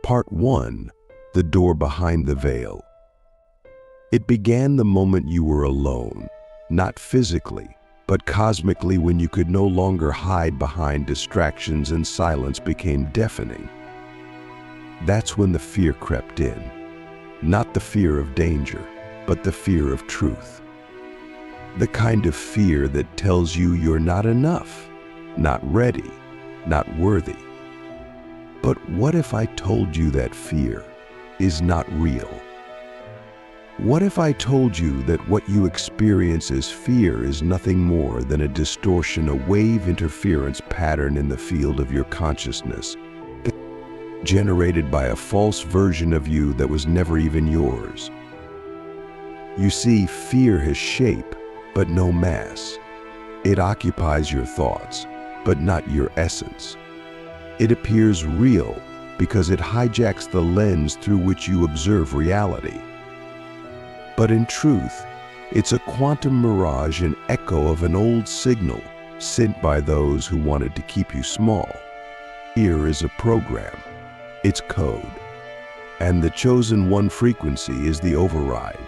Part 1. The door behind the veil. It began the moment you were alone, not physically, but cosmically, when you could no longer hide behind distractions and silence became deafening. That's when the fear crept in. Not the fear of danger, but the fear of truth. The kind of fear that tells you you're not enough, not ready, not worthy. But what if I told you that fear is not real? What if I told you that what you experience as fear is nothing more than a distortion, a wave interference pattern in the field of your consciousness, generated by a false version of you that was never even yours? You see, fear has shape, but no mass. It occupies your thoughts, but not your essence. It appears real because it hijacks the lens through which you observe reality. But in truth, it's a quantum mirage, an echo of an old signal sent by those who wanted to keep you small. Fear is a program, it's code, and the chosen one frequency is the override.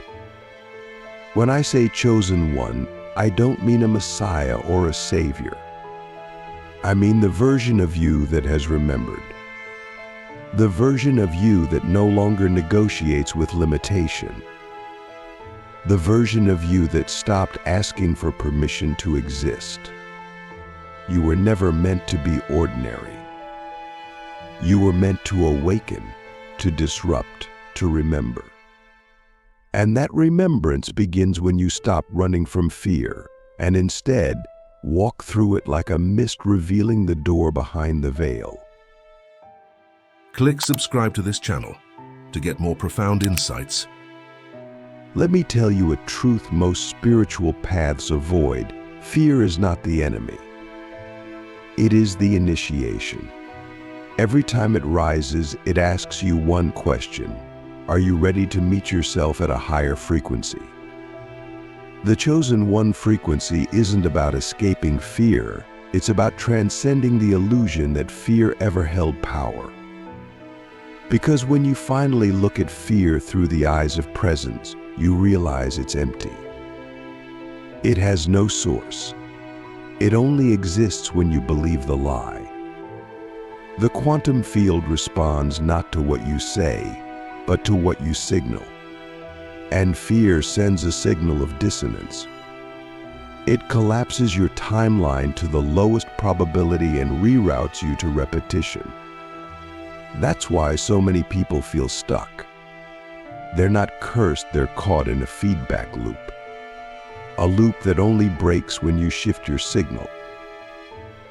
When I say chosen one, I don't mean a messiah or a savior. I mean the version of you that has remembered. The version of you that no longer negotiates with limitation. The version of you that stopped asking for permission to exist. You were never meant to be ordinary. You were meant to awaken, to disrupt, to remember. And that remembrance begins when you stop running from fear and instead walk through it like a mist, revealing the door behind the veil. Click subscribe to this channel to get more profound insights. Let me tell you a truth most spiritual paths avoid. Fear is not the enemy. It is the initiation. Every time it rises, it asks you one question: are you ready to meet yourself at a higher frequency? The chosen one frequency isn't about escaping fear. It's about transcending the illusion that fear ever held power. Because when you finally look at fear through the eyes of presence, you realize it's empty. It has no source. It only exists when you believe the lie. The quantum field responds not to what you say, but to what you signal. And fear sends a signal of dissonance. It collapses your timeline to the lowest probability and reroutes you to repetition. That's why so many people feel stuck. They're not cursed, they're caught in a feedback loop. A loop that only breaks when you shift your signal.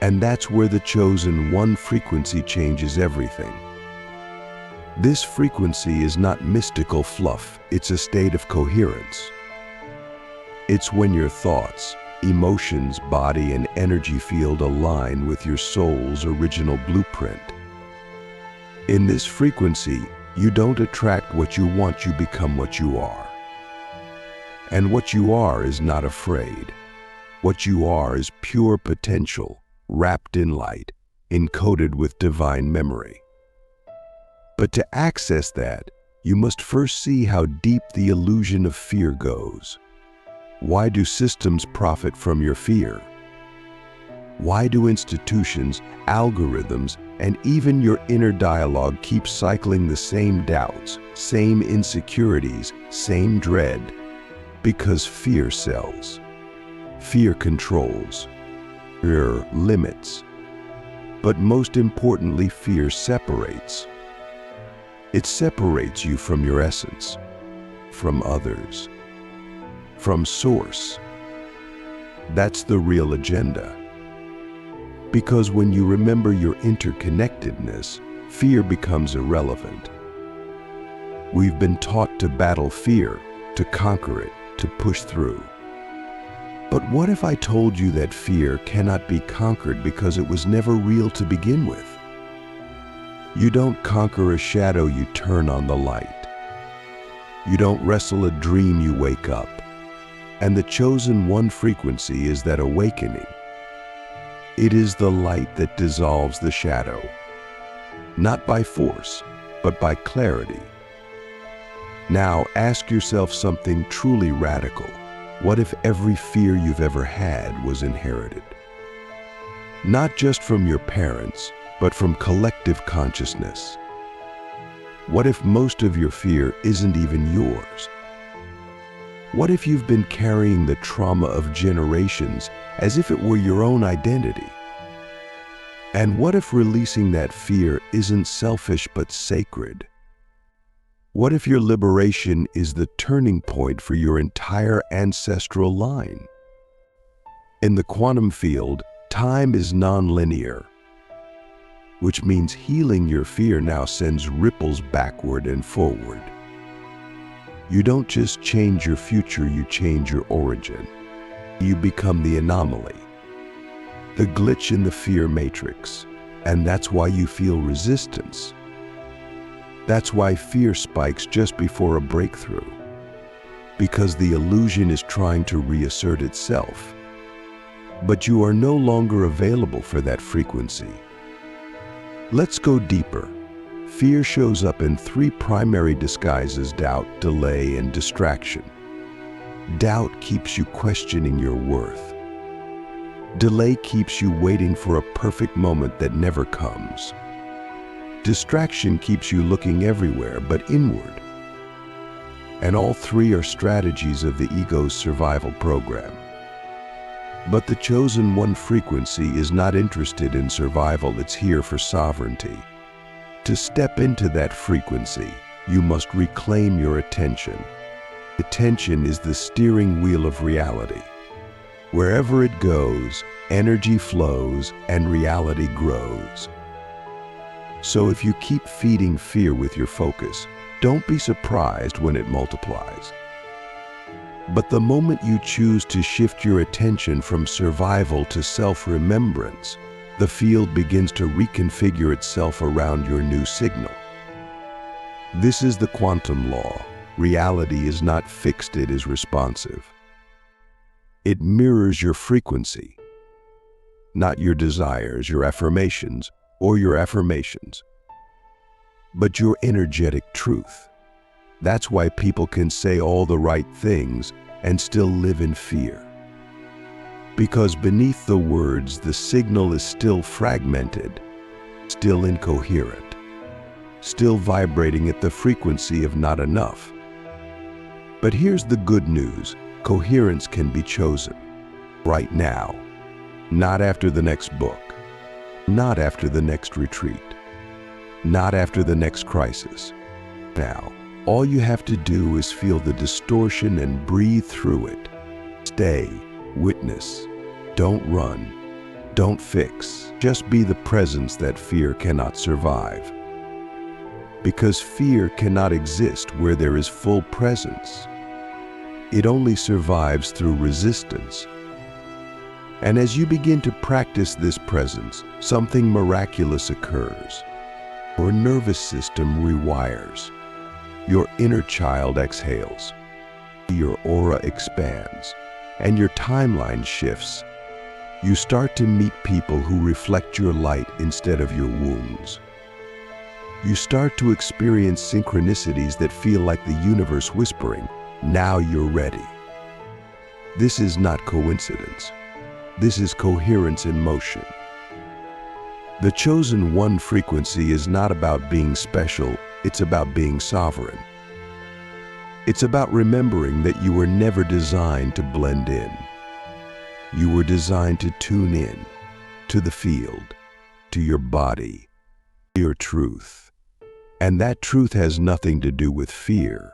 And that's where the chosen one frequency changes everything. This frequency is not mystical fluff, it's a state of coherence. It's when your thoughts, emotions, body, and energy field align with your soul's original blueprint. In this frequency, you don't attract what you want, you become what you are. And what you are is not afraid. What you are is pure potential, wrapped in light, encoded with divine memory. But to access that, you must first see how deep the illusion of fear goes. Why do systems profit from your fear? Why do institutions, algorithms, and even your inner dialogue keep cycling the same doubts, same insecurities, same dread? Because fear sells. Fear controls. Fear limits. But most importantly, fear separates. It separates you from your essence, from others, from source. That's the real agenda. Because when you remember your interconnectedness, fear becomes irrelevant. We've been taught to battle fear, to conquer it, to push through. But what if I told you that fear cannot be conquered because it was never real to begin with? You don't conquer a shadow, you turn on the light. You don't wrestle a dream, you wake up. And the chosen one frequency is that awakening. It is the light that dissolves the shadow, not by force, but by clarity. Now ask yourself something truly radical. What if every fear you've ever had was inherited? Not just from your parents, but from collective consciousness. What if most of your fear isn't even yours? What if you've been carrying the trauma of generations as if it were your own identity? And what if releasing that fear isn't selfish but sacred? What if your liberation is the turning point for your entire ancestral line? In the quantum field, time is nonlinear, which means healing your fear now sends ripples backward and forward. You don't just change your future, you change your origin. You become the anomaly, the glitch in the fear matrix, and that's why you feel resistance. That's why fear spikes just before a breakthrough, because the illusion is trying to reassert itself. But you are no longer available for that frequency. Let's go deeper. Fear shows up in three primary disguises: doubt, delay, and distraction. Doubt keeps you questioning your worth. Delay keeps you waiting for a perfect moment that never comes. Distraction keeps you looking everywhere but inward. And all three are strategies of the ego's survival program. But the chosen one frequency is not interested in survival, it's here for sovereignty. To step into that frequency, you must reclaim your attention. Attention is the steering wheel of reality. Wherever it goes, energy flows and reality grows. So if you keep feeding fear with your focus, don't be surprised when it multiplies. But the moment you choose to shift your attention from survival to self-remembrance, the field begins to reconfigure itself around your new signal. This is the quantum law. Reality is not fixed, it is responsive. It mirrors your frequency, not your desires, your affirmations, or your affirmations, but your energetic truth. That's why people can say all the right things and still live in fear. Because beneath the words, the signal is still fragmented, still incoherent, still vibrating at the frequency of not enough. But here's the good news: coherence can be chosen right now, not after the next book, not after the next retreat, not after the next crisis. Now, all you have to do is feel the distortion and breathe through it. Stay, witness, don't run, don't fix. Just be the presence that fear cannot survive. Because fear cannot exist where there is full presence. It only survives through resistance. And as you begin to practice this presence, something miraculous occurs. Your nervous system rewires. Your inner child exhales. Your aura expands, and your timeline shifts. You start to meet people who reflect your light instead of your wounds. You start to experience synchronicities that feel like the universe whispering, "Now you're ready." This is not coincidence. This is coherence in motion. The chosen one frequency is not about being special, it's about being sovereign. It's about remembering that you were never designed to blend in. You were designed to tune in to the field, to your body, your truth. And that truth has nothing to do with fear.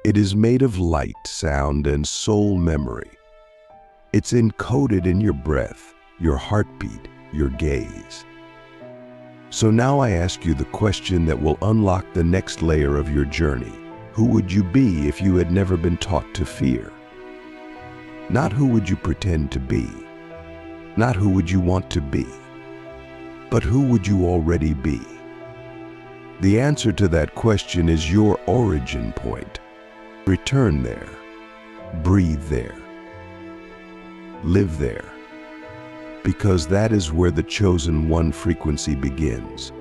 It is made of light, sound, and soul memory. It's encoded in your breath, your heartbeat, your gaze. So now I ask you the question that will unlock the next layer of your journey. Who would you be if you had never been taught to fear? Not who would you pretend to be, not who would you want to be, but who would you already be? The answer to that question is your origin point. Return there, breathe there, live there, because that is where the chosen one frequency begins.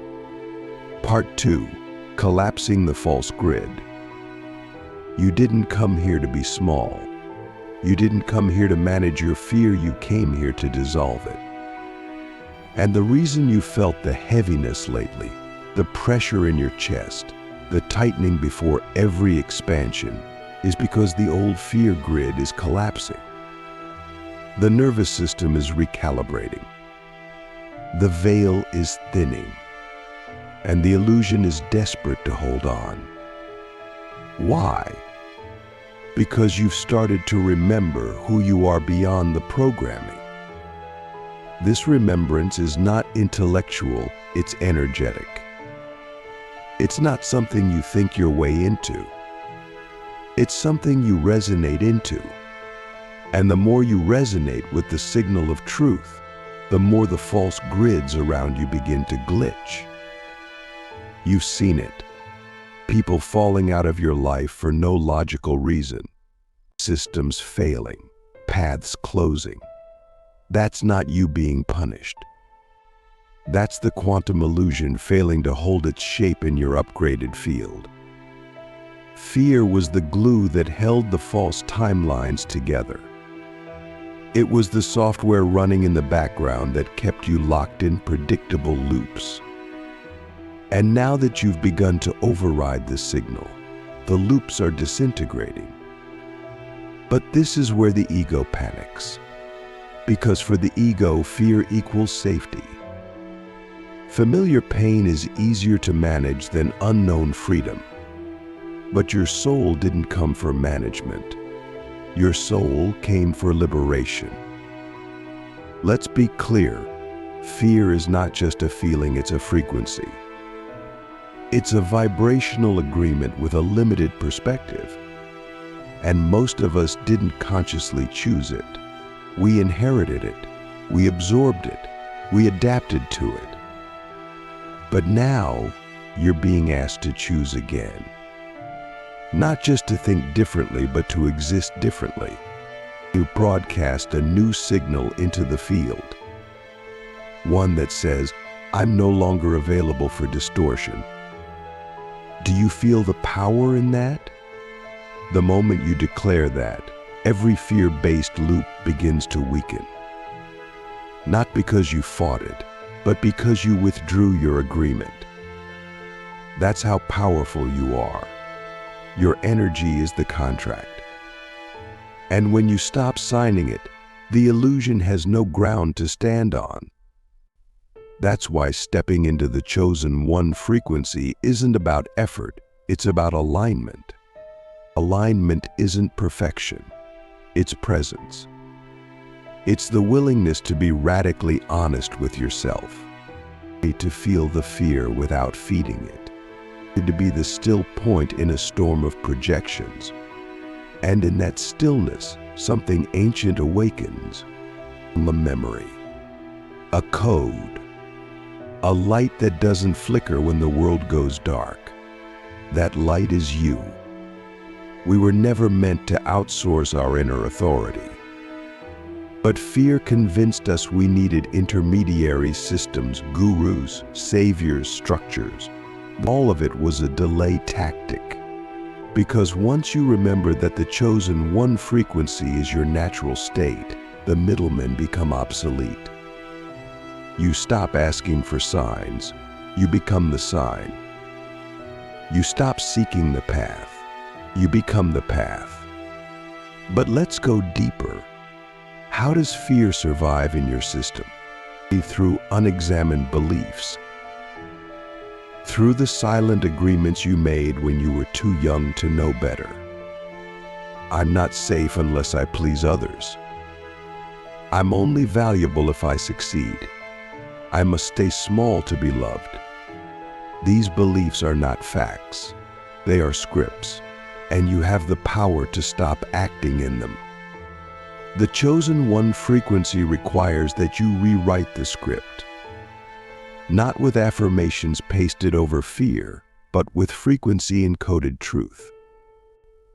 Part 2. collapsing the false grid. You didn't come here to be small. You didn't come here to manage your fear, you came here to dissolve it. And the reason you felt the heaviness lately, the pressure in your chest, the tightening before every expansion, is because the old fear grid is collapsing. The nervous system is recalibrating. The veil is thinning. And the illusion is desperate to hold on. Why? Because you've started to remember who you are beyond the programming. This remembrance is not intellectual, it's energetic. It's not something you think your way into. It's something you resonate into. And the more you resonate with the signal of truth, the more the false grids around you begin to glitch. You've seen it. People falling out of your life for no logical reason. Systems failing. Paths closing. That's not you being punished. That's the quantum illusion failing to hold its shape in your upgraded field. Fear was the glue that held the false timelines together. It was the software running in the background that kept you locked in predictable loops. And now that you've begun to override the signal, the loops are disintegrating. But this is where the ego panics. Because for the ego, fear equals safety. Familiar pain is easier to manage than unknown freedom. But your soul didn't come for management. Your soul came for liberation. Let's be clear. Fear is not just a feeling, it's a frequency. It's a vibrational agreement with a limited perspective. And most of us didn't consciously choose it. We inherited it. We absorbed it. We adapted to it. But now, you're being asked to choose again. Not just to think differently, but to exist differently. You broadcast a new signal into the field. One that says, I'm no longer available for distortion. Do you feel the power in that? The moment you declare that, every fear-based loop begins to weaken. Not because you fought it, but because you withdrew your agreement. That's how powerful you are. Your energy is the contract. And when you stop signing it, the illusion has no ground to stand on. That's why stepping into the chosen one frequency isn't about effort, it's about alignment. Alignment isn't perfection, it's presence. It's the willingness to be radically honest with yourself, to feel the fear without feeding it, to be the still point in a storm of projections. And in that stillness, something ancient awakens, a memory, a code, a light that doesn't flicker when the world goes dark. That light is you. We were never meant to outsource our inner authority. But fear convinced us we needed intermediary systems, gurus, saviors, structures. All of it was a delay tactic. Because once you remember that the chosen one frequency is your natural state, the middlemen become obsolete. You stop asking for signs, you become the sign. You stop seeking the path, you become the path. But let's go deeper. How does fear survive in your system? Through unexamined beliefs. Through the silent agreements you made when you were too young to know better. I'm not safe unless I please others. I'm only valuable if I succeed. I must stay small to be loved. These beliefs are not facts. They are scripts, and you have the power to stop acting in them. The chosen one frequency requires that you rewrite the script. Not with affirmations pasted over fear, but with frequency-encoded truth.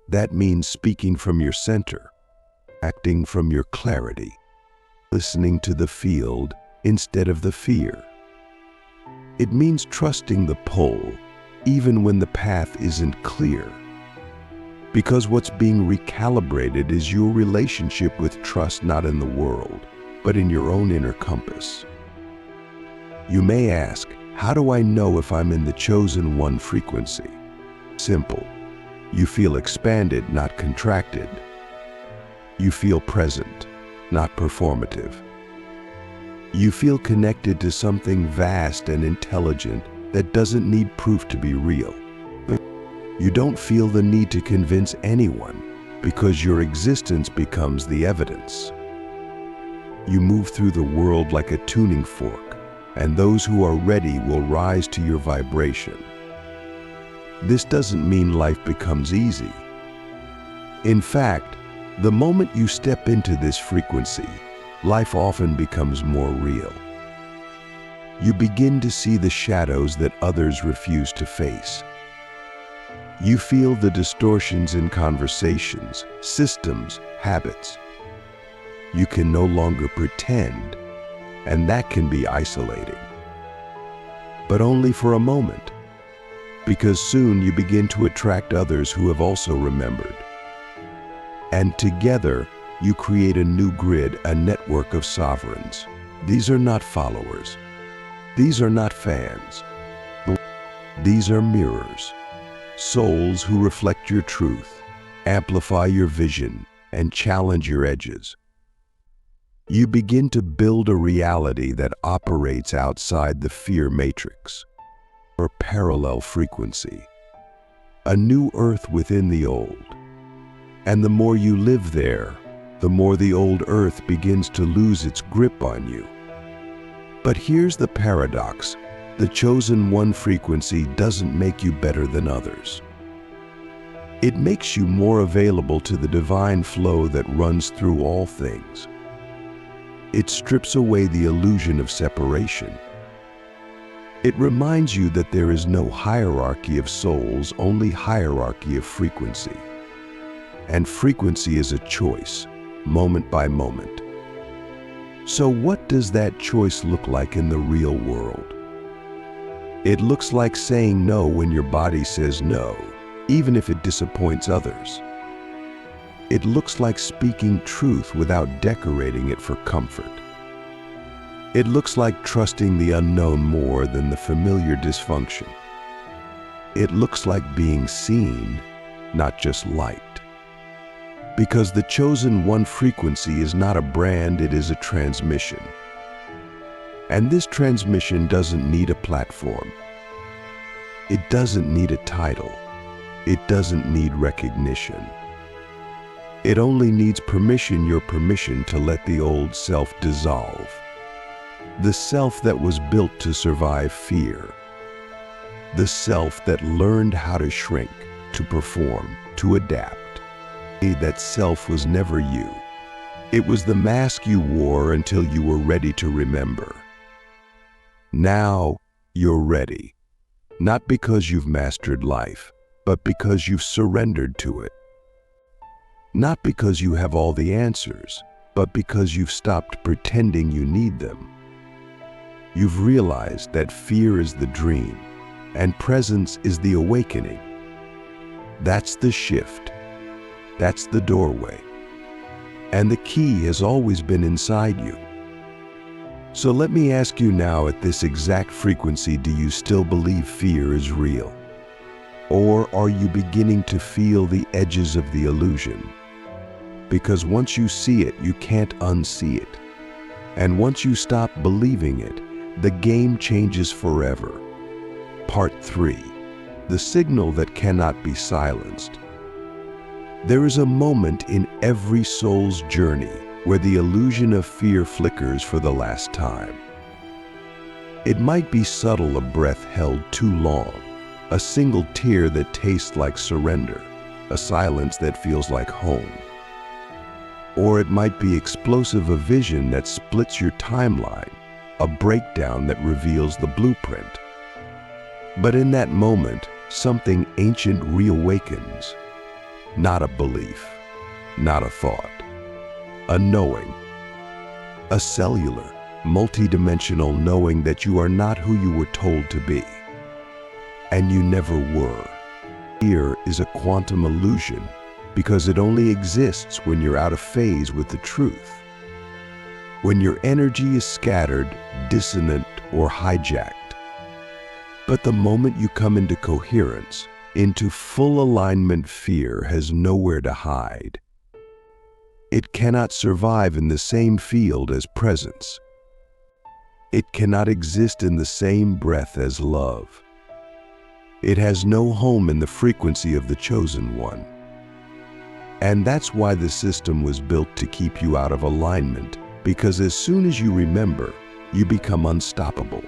That means speaking from your center, acting from your clarity, listening to the field instead of the fear. It means trusting the pull, even when the path isn't clear. Because what's being recalibrated is your relationship with trust, not in the world, but in your own inner compass. You may ask, how do I know if I'm in the chosen one frequency? Simple. You feel expanded, not contracted. You feel present, not performative. You feel connected to something vast and intelligent that doesn't need proof to be real. You don't feel the need to convince anyone because your existence becomes the evidence. You move through the world like a tuning fork, and those who are ready will rise to your vibration. This doesn't mean life becomes easy. In fact, the moment you step into this frequency, life often becomes more real. You begin to see the shadows that others refuse to face. You feel the distortions in conversations, systems, habits. You can no longer pretend, and that can be isolating. But only for a moment, because soon you begin to attract others who have also remembered. And together, you create a new grid, a network of sovereigns. These are not followers. These are not fans. These are mirrors. Souls who reflect your truth, amplify your vision, and challenge your edges. You begin to build a reality that operates outside the fear matrix, or parallel frequency. A new earth within the old. And the more you live there, the more the old earth begins to lose its grip on you. But here's the paradox. The chosen one frequency doesn't make you better than others. It makes you more available to the divine flow that runs through all things. It strips away the illusion of separation. It reminds you that there is no hierarchy of souls, only hierarchy of frequency. And frequency is a choice, moment by moment. So what does that choice look like in the real world? It looks like saying no when your body says no, even if it disappoints others. It looks like speaking truth without decorating it for comfort. It looks like trusting the unknown more than the familiar dysfunction. It looks like being seen, not just liked. Because the chosen one frequency is not a brand, it is a transmission. And this transmission doesn't need a platform. It doesn't need a title. It doesn't need recognition. It only needs permission, your permission to let the old self dissolve. The self that was built to survive fear. The self that learned how to shrink, to perform, to adapt. That self was never you. It was the mask you wore until you were ready to remember. Now you're ready, not because you've mastered life, but because you've surrendered to it. Not because you have all the answers, but because you've stopped pretending you need them. You've realized that fear is the dream, and presence is the awakening. That's the shift. That's the doorway. And the key has always been inside you. So let me ask you now, at this exact frequency, do you still believe fear is real? Or are you beginning to feel the edges of the illusion? Because once you see it, you can't unsee it. And once you stop believing it, the game changes forever. Part 3. The signal that cannot be silenced. There is a moment in every soul's journey where the illusion of fear flickers for the last time. It might be subtle, a breath held too long, a single tear that tastes like surrender, a silence that feels like home. Or it might be explosive, a vision that splits your timeline, a breakdown that reveals the blueprint. But in that moment, something ancient reawakens. Not a belief, not a thought, a knowing, a cellular, multidimensional knowing that you are not who you were told to be. and you never were. Fear is a quantum illusion because it only exists when you're out of phase with the truth. When your energy is scattered, dissonant, or hijacked. But the moment you come into coherence, into full alignment, fear has nowhere to hide. It cannot survive in the same field as presence. It cannot exist in the same breath as love. It has no home in the frequency of the chosen one. And that's why the system was built to keep you out of alignment, because as soon as you remember, you become unstoppable.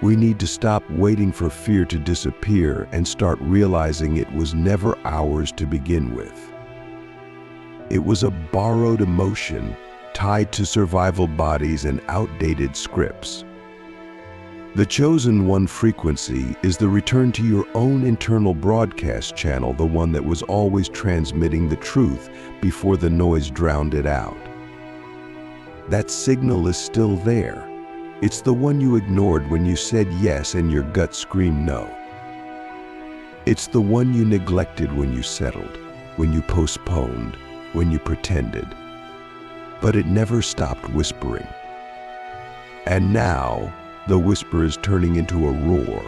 We need to stop waiting for fear to disappear and start realizing it was never ours to begin with. It was a borrowed emotion tied to survival bodies and outdated scripts. The chosen one frequency is the return to your own internal broadcast channel, the one that was always transmitting the truth before the noise drowned it out. That signal is still there. It's the one you ignored when you said yes and your gut screamed no. It's the one you neglected when you settled, when you postponed, when you pretended. But it never stopped whispering. And now, the whisper is turning into a roar.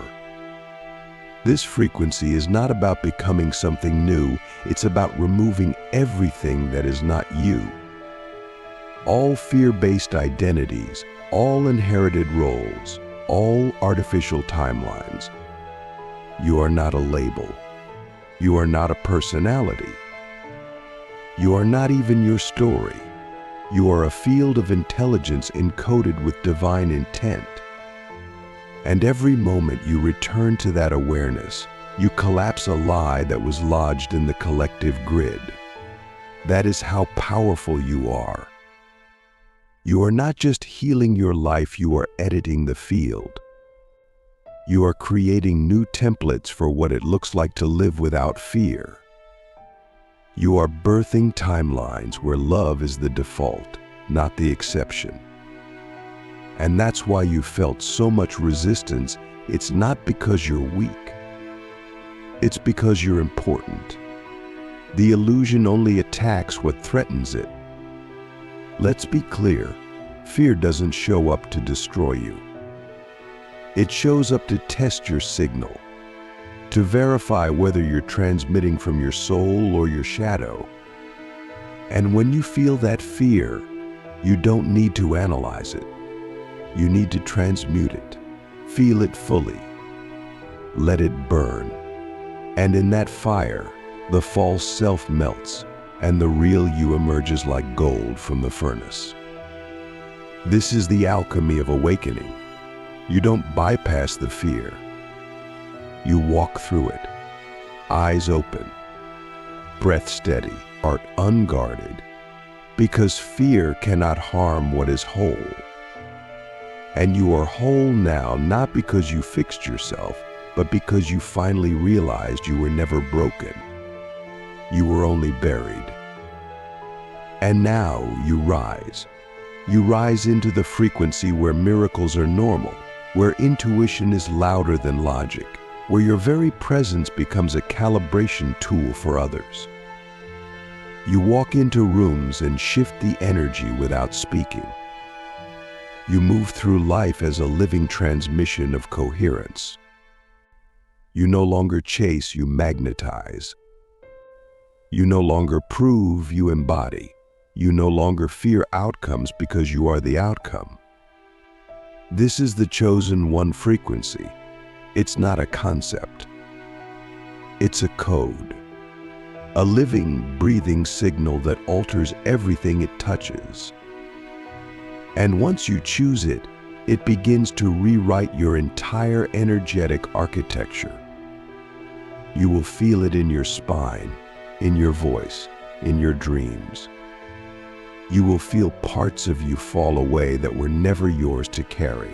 This frequency is not about becoming something new, it's about removing everything that is not you. All fear-based identities, all inherited roles, all artificial timelines. You are not a label. You are not a personality. You are not even your story. You are a field of intelligence encoded with divine intent. And every moment you return to that awareness, you collapse a lie that was lodged in the collective grid. That is how powerful you are. You are not just healing your life, you are editing the field. You are creating new templates for what it looks like to live without fear. You are birthing timelines where love is the default, not the exception. And that's why you felt so much resistance. It's not because you're weak. It's because you're important. The illusion only attacks what threatens it. Let's be clear, fear doesn't show up to destroy you. It shows up to test your signal, to verify whether you're transmitting from your soul or your shadow. And when you feel that fear, you don't need to analyze it. You need to transmute it, feel it fully, let it burn. And in that fire, the false self melts and the real you emerges like gold from the furnace. This is the alchemy of awakening. You don't bypass the fear. You walk through it, eyes open, breath steady, heart unguarded, because fear cannot harm what is whole. And you are whole now, not because you fixed yourself, but because you finally realized you were never broken. You were only buried. And now you rise. You rise into the frequency where miracles are normal, where intuition is louder than logic, where your very presence becomes a calibration tool for others. You walk into rooms and shift the energy without speaking. You move through life as a living transmission of coherence. You no longer chase, you magnetize. You no longer prove, you embody. You no longer fear outcomes because you are the outcome. This is the chosen one frequency. It's not a concept. It's a code. A living, breathing signal that alters everything it touches. And once you choose it, it begins to rewrite your entire energetic architecture. You will feel it in your spine, in your voice, in your dreams. You will feel parts of you fall away that were never yours to carry.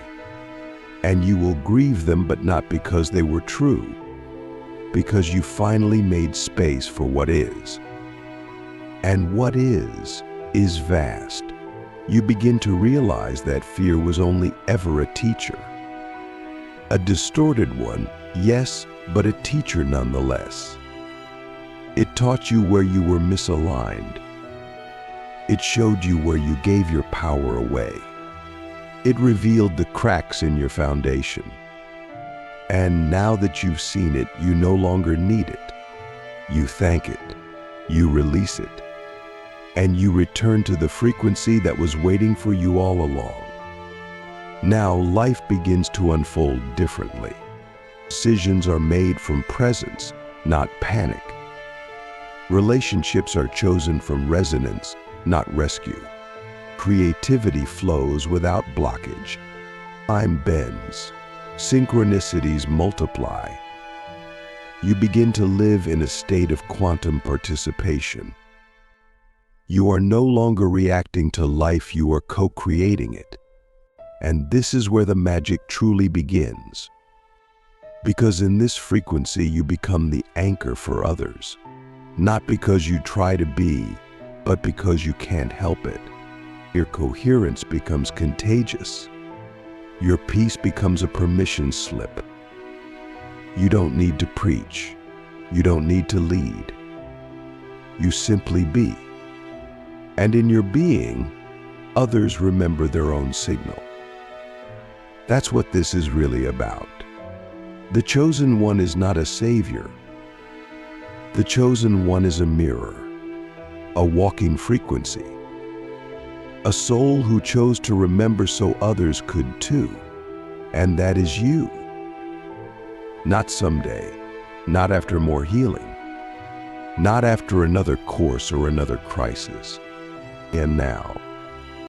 And you will grieve them, but not because they were true, because you finally made space for what is. And what is vast. You begin to realize that fear was only ever a teacher. A distorted one, yes, but a teacher nonetheless. It taught you where you were misaligned. It showed you where you gave your power away. It revealed the cracks in your foundation. And now that you've seen it, you no longer need it. You thank it, you release it, and you return to the frequency that was waiting for you all along. Now life begins to unfold differently. Decisions are made from presence, not panic. Relationships are chosen from resonance, not rescue. Creativity flows without blockage. Time bends. Synchronicities multiply. You begin to live in a state of quantum participation. You are no longer reacting to life, you are co-creating it. And this is where the magic truly begins. Because in this frequency, you become the anchor for others. Not because you try to be, but because you can't help it. Your coherence becomes contagious. Your peace becomes a permission slip. You don't need to preach. You don't need to lead. You simply be. And in your being, others remember their own signal. That's what this is really about. The chosen one is not a savior. The chosen one is a mirror, a walking frequency, a soul who chose to remember so others could too. And that is you. Not someday, not after more healing, not after another course or another crisis. And now.